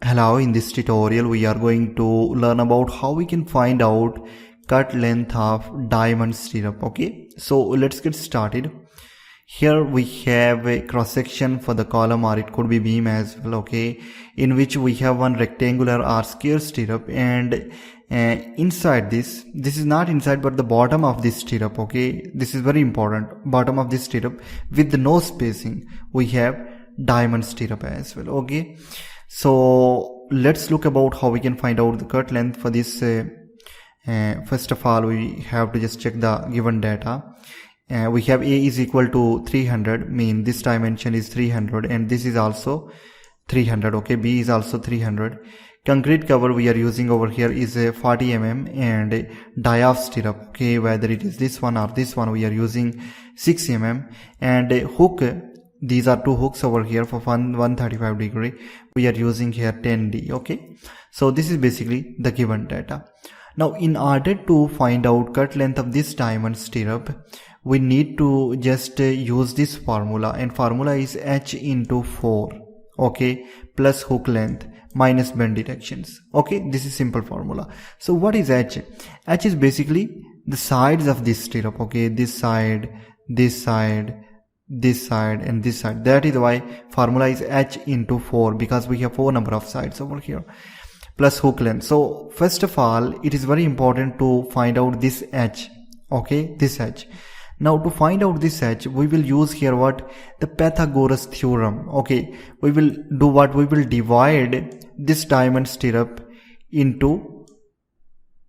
Hello, in this tutorial we are going to learn about how we can find out cut length of diamond stirrup. Okay, so let's get started. Here we have a cross section for the column, or it could be beam as well, okay, in which we have one rectangular or square stirrup, and inside this is not inside but the bottom of this stirrup, okay, this is very important, bottom of this stirrup with no spacing, we have diamond stirrup as well. Okay, so let's look about how we can find out the cut length for this. First of all, we have to just check the given data. We have A is equal to 300, mean this dimension is 300 and this is also 300. Okay, B is also 300. Concrete cover we are using over here is a 40 mm and die of stirrup, okay, whether it is this one or this one, we are using 6 mm, and hook, these are two hooks over here for 135 degree, we are using here 10D. Okay, so this is basically the given data. Now in order to find out cut length of this diamond stirrup, we need to just use this formula, and formula is h into 4, okay, plus hook length minus bend directions. Okay, this is simple formula. So what is h? H is basically the sides of this stirrup, okay, this side, this side, this side and this side. That is why formula is h into 4, because we have 4 number of sides over here, plus hook length. So first of all, it is very important to find out this h, okay, this h. Now to find out this h, we will use here what? The Pythagoras Theorem. Okay, we will do what? We will divide this diamond stirrup into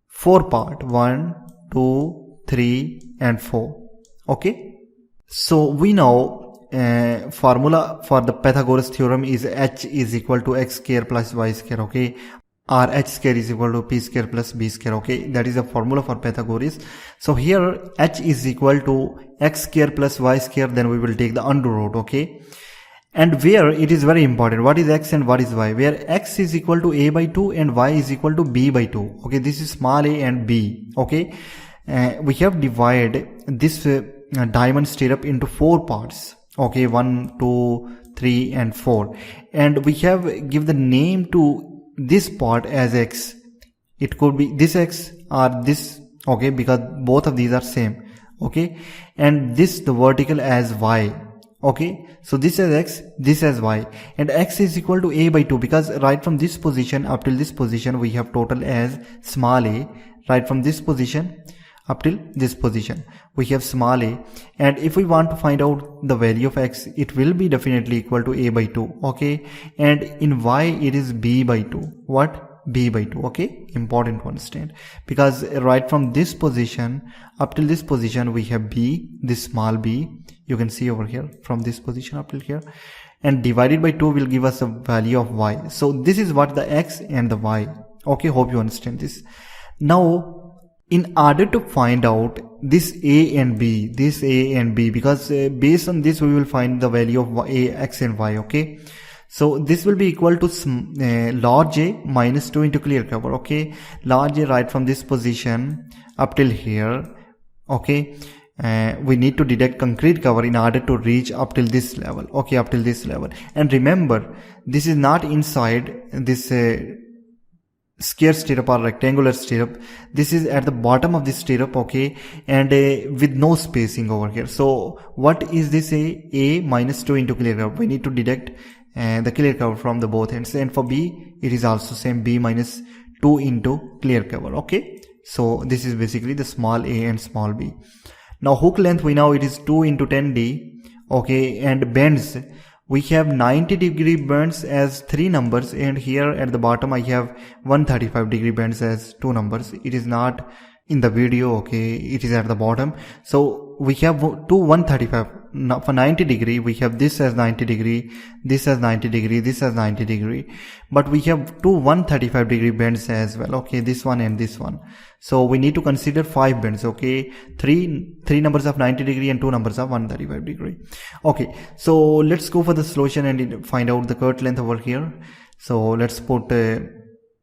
4 parts, 1, 2, 3 and 4. Okay, so we know formula for the Pythagoras theorem is h is equal to x square plus y square, okay, or h square is equal to p square plus b square. Okay, that is the formula for Pythagoras. So here h is equal to x square plus y square, then we will take the under root. Okay, and where it is very important, what is x and what is y, where x is equal to a by 2 and y is equal to b by 2. Okay, this is small a and b. Okay, we have divided this diamond stirrup into 4 parts, okay, 1, 2, 3 and 4, and we have give the name to this part as x. It could be this x or this, okay, because both of these are same. Okay, and this the vertical as y. Okay, so this as x, this as y, and x is equal to a by 2, because right from this position up till this position we have total as small a. Right from this position up till this position we have small a, and if we want to find out the value of x, it will be definitely equal to a by 2. Okay, and in y it is b by 2. What? B by 2. Okay, important to understand, because right from this position up till this position we have b, this small b, you can see over here, from this position up till here, and divided by 2 will give us a value of y. So this is what the x and the y. Okay, hope you understand this. Now in order to find out this a and b, because based on this we will find the value of a, x and y. Okay, so this will be equal to large a minus 2 into clear cover. Okay, large a right from this position up till here. Okay, we need to deduct concrete cover in order to reach up till this level. Okay, up till this level, and remember this is not inside this square stirrup or rectangular stirrup, this is at the bottom of this stirrup. Okay, and with no spacing over here. So what is this? A minus 2 into clear cover, we need to deduct the clear cover from the both ends, and for b it is also same, b minus 2 into clear cover. Okay, so this is basically the small a and small b. Now hook length, we know it is 2 into 10d. Okay, and bends, we have 90 degree bends as 3 numbers, and here at the bottom I have 135 degree bends as 2 numbers. It is not in the video, okay, it is at the bottom. So we have 135. Now for 90 degree we have this as 90 degree, this as 90 degree, this as 90 degree, but we have 135 degree bends as well. Okay, this one and this one. So we need to consider 5 bends. Okay, 3 numbers of 90 degree and 2 numbers of 135 degree. Okay, so let's go for the solution and find out the cut length over here. So let's put the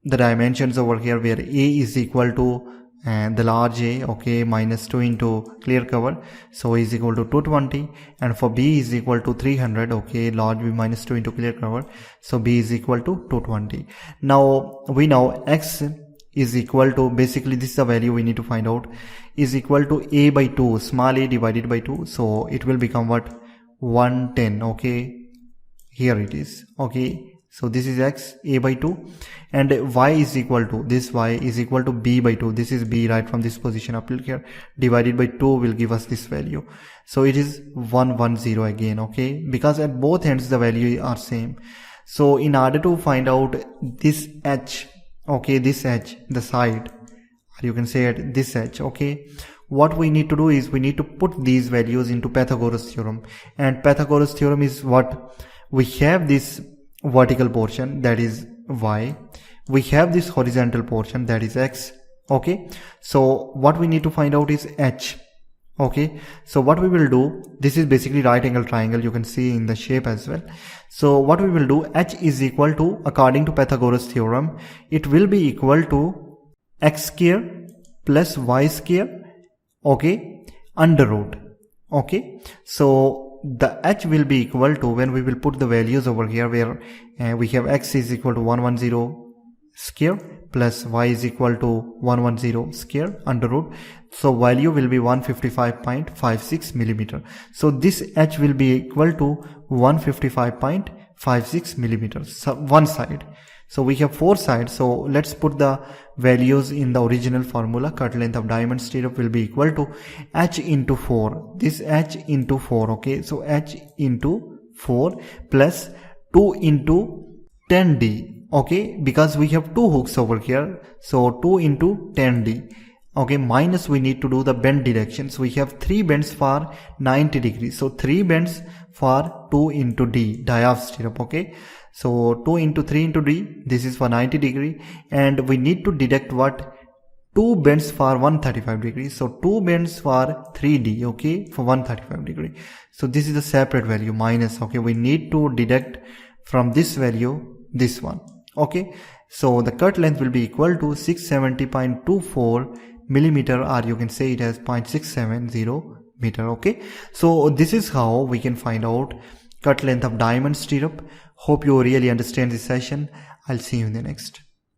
dimensions over here, where a is equal to and the large A, okay, minus 2 into clear cover, so is equal to 220, and for B is equal to 300, okay, large B minus 2 into clear cover, so B is equal to 220. Now we know X is equal to, basically this is the value we need to find out, is equal to A by 2, small a divided by 2, so it will become what, 110, okay, here it is, okay. So this is X, A by 2, and Y is equal to, this Y is equal to B by 2. This is B right from this position up here, divided by 2 will give us this value. So it is 110 again, okay, because at both ends the value are same. So in order to find out this H, okay, this H, the side, or you can say it this H, okay, what we need to do is we need to put these values into Pythagoras theorem. And Pythagoras theorem is what? We have this vertical portion, that is Y, we have this horizontal portion, that is X, okay. So what we need to find out is H, okay. So what we will do, this is basically right angle triangle, you can see in the shape as well. So what we will do, H is equal to, according to Pythagoras theorem, it will be equal to X square plus Y square, okay, under root, okay. So the H will be equal to, when we will put the values over here, where we have X is equal to 110 square plus Y is equal to 110 square under root. So value will be 155.56 millimeter. So this H will be equal to 155.56 millimeters, so one side. So we have 4 sides, so let's put the values in the original formula. Cut length of diamond stirrup will be equal to H into 4, this H into 4, okay. So H into 4 plus 2 into 10D, okay, because we have 2 hooks over here, so 2 into 10D, okay, minus we need to do the bend directions. We have 3 bends for 90 degrees, so 3 bends for 2 into D, die of stirrup, okay. So 2 into 3 into D, this is for 90 degree, and we need to deduct what? 2 bends for 135 degrees. So 2 bends for 3D, okay, for 135 degree. So this is a separate value, minus, okay, we need to deduct from this value this one, okay. So the cut length will be equal to 670.24 millimeter, or you can say it as 0.670 meter, okay. So this is how we can find out cut length of diamond stirrup. Hope you really understand this session. I'll see you in the next.